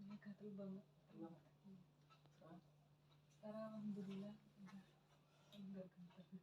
Iya, gatel banget. Emang Sekarang alhamdulillah enggak gatel.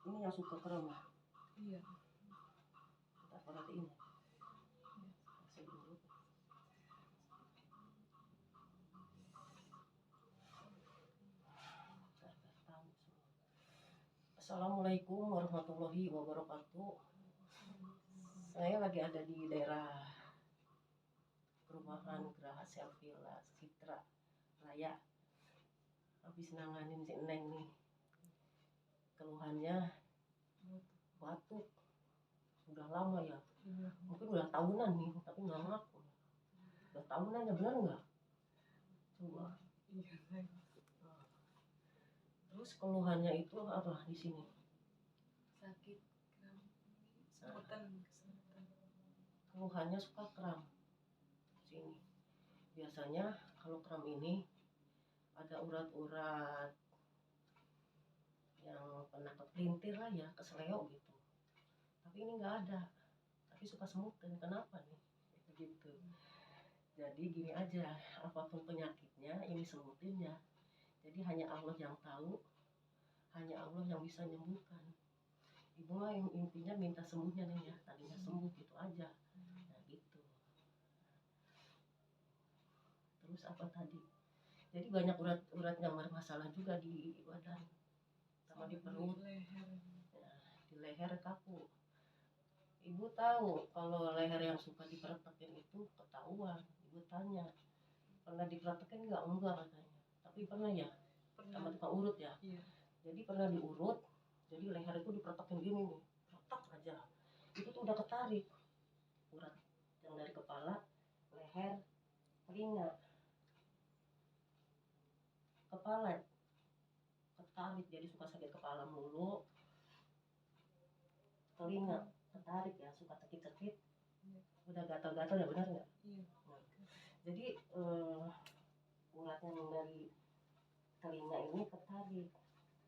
ini yang suka kram ya. Iya. Kita perhatiin ya. Iya. Saya dulu. Assalamualaikum warahmatullahi wabarakatuh. Saya lagi ada di daerah perumahan Geraha Selvilla Citra Raya. Habis nanganin si Neng nih. Keluhannya batuk. Udah lama ya. Mungkin udah tahunan nih, tapi nggak ngaku. Udah tahunan ya, benar nggak? Coba. Iya. Terus keluhannya itu apa di sini? Sakit kram, kesemutan. Keluhannya suka kram sini. Biasanya kalau kram ini ada urat-urat yang pernah kepelintir lah ya, keseleo gitu. Tapi ini nggak ada. Tapi suka semutan. Kenapa nih? Gitu. Jadi gini aja, apapun penyakitnya ini semutin ya. Jadi hanya Allah yang tahu, hanya Allah yang bisa menyembuhkan. Ibu mah intinya minta sembuhnya nih ya, tadinya sembuh gitu aja. Nah gitu. Terus apa tadi? Jadi banyak urat-urat yang bermasalah juga di badan, sama di perut, di leher kaku. Ibu tahu kalau leher yang suka diperhatikan itu ketahuan. Ibu tanya, pernah diperhatikan nggak? Enggak katanya. Tapi pernah ya, sama tukang urut ya. Iya. Jadi pernah diurut, jadi leher itu diperhatikan gini nih, retak aja. Itu tuh udah ketarik urat yang dari kepala, leher, telinga, kepala ketarik, jadi suka sakit kepala mulu, telinga ketarik ya, suka cekit-cekit, udah gatal-gatal ya, benar nggak? Iya. Nah, jadi urat yang dari telinga ini ketarik,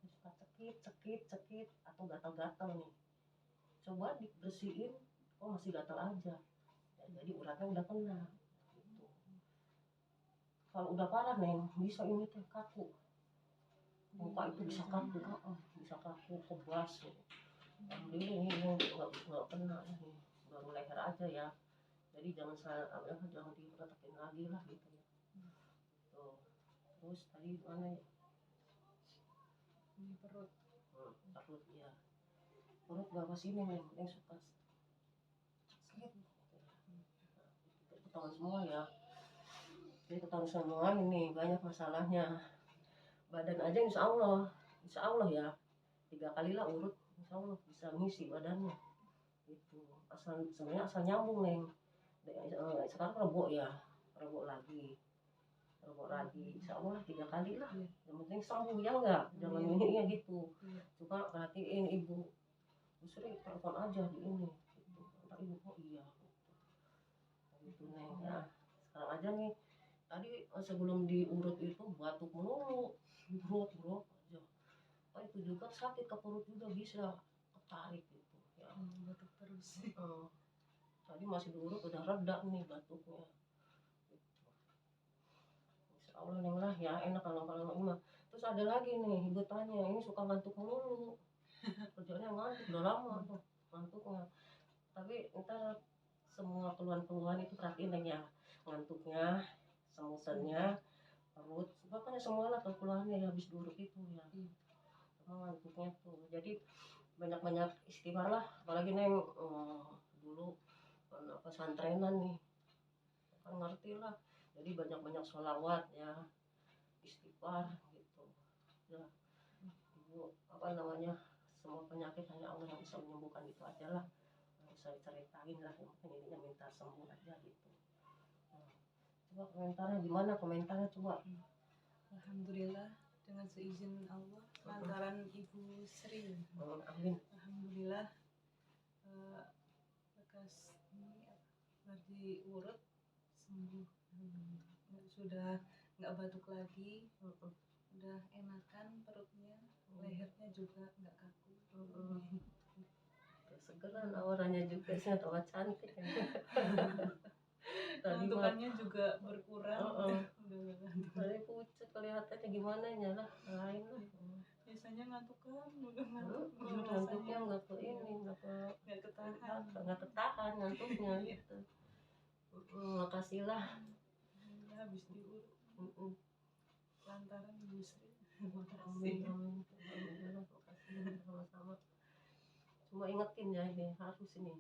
suka cekit atau gatal-gatal nih. Coba dibersihin, oh masih gatal aja. Ya, jadi uratnya udah kena. Gitu. Kalau udah parah Neng, bisa ini teh kaku. Muka itu bisa kaku, kebas. Alhamdulillah ini nggak kena ini, baru leher aja ya. Jadi jangan diperhatikan lagi lah gitu ya. Tuh. Terus tadi mana ya? Ini perut. Perut ya. Perut bawa sini Neng suka sakit. Ketahuan semua ya. Jadi ketahuan semua ini banyak masalahnya. Badan aja insya Allah ya 3 kali lah urut, insya Allah bisa ngisi badannya. Itu sebenarnya asal nyambung Neng. Sekarang rebok lagi, insya Allah 3 kali lah. Yang penting sembuh ya enggak, jangan ini ya gitu. Coba perhatiin ibu, sering telepon aja di ini. Gitu. Ntar ibu kok iya. Gitu Neng ya. Sekarang aja nih, tadi sebelum diurut itu batuk melulu, buruk aja. Oh, itu juga sakit ke perut juga bisa ketarik gitu ya. Batuk terus. Tadi masih diurut udah reda nih batuknya. Gitu. Insya Allah Neng lah ya, enak kalau mah. Terus ada lagi nih, ibu tanya, ini suka ngantuk melulu. Kerjanya ngantuk udah lama tuh ngantuknya. Tapi ntar semua keluhan-keluhan itu perhatiin Neng ya, ngantuknya, semutannya, perut, pokoknya semua lah keluhannya ya habis diurut itu ya. Sama ngantuknya tuh. Jadi banyak-banyak istighfar lah, apalagi Neng dulu pesantrenan nih, kan ngerti lah Jadi banyak-banyak sholawat ya, istighfar gitu ya. Ibu apa namanya, semua penyakit hanya Allah yang bisa menyembuhkan, itu aja lah, nggak usah diceritain lah, yang penting ininya minta sembuh aja gitu. Nah, coba komentarnya gimana, komentarnya coba. Alhamdulillah dengan seizin Allah lantaran Ibu Sri. Amin. Alhamdulillah bekas ini berarti urut sembuh. Sudah nggak batuk lagi, udah enakan perutnya, lehernya juga nggak kaku. Segeran auranya juga sih, tambah cantik. Tadi mah Ngantukannya juga berkurang. Udah tadi pucat kelihatannya gimana nya lah, lain lah. biasanya ngantukan, udah ngantuk. Ngantuknya nggak ke ini, nggak ketahan. nggak ketahan ngantuknya gitu. Makasih lah. Habis diurut lantaran Ibu Sri. Amin, amin. Alhamdulillah, makasih sama-sama. Cuma ingetin ya, ini harus ini.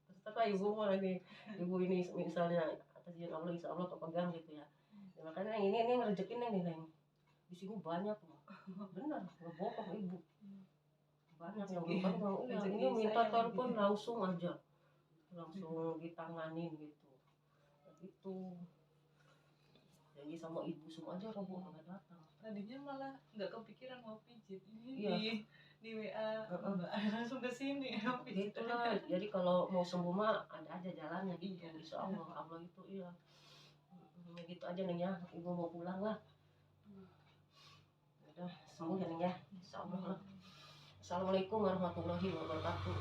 Terserah ibu mah ini, ibu ini misalnya atas izin Allah, insya Allah kepegang gitu ya. Ya makanya ini ngerejekin nih Neng. Di sini banyak loh. Benar, nggak bohong ibu. Banyak yang belum pegang. Iya, ini minta telepon langsung aja, langsung ditanganin gitu. Gitu. Jadi sama ibu semua aja robo nggak datang. Tadinya malah nggak kepikiran mau pijit, ini Iya. di WA Mbak langsung ke sini pijit. Gitulah. Jadi kalau mau sembuh mah ada aja jalannya gitu. Iya. Insya Allah, Allah itu iya. Gitu aja Neng ya, ibu mau pulang lah. Udah sembuh ya Neng ya, insya Allah lah. Assalamualaikum warahmatullahi wabarakatuh.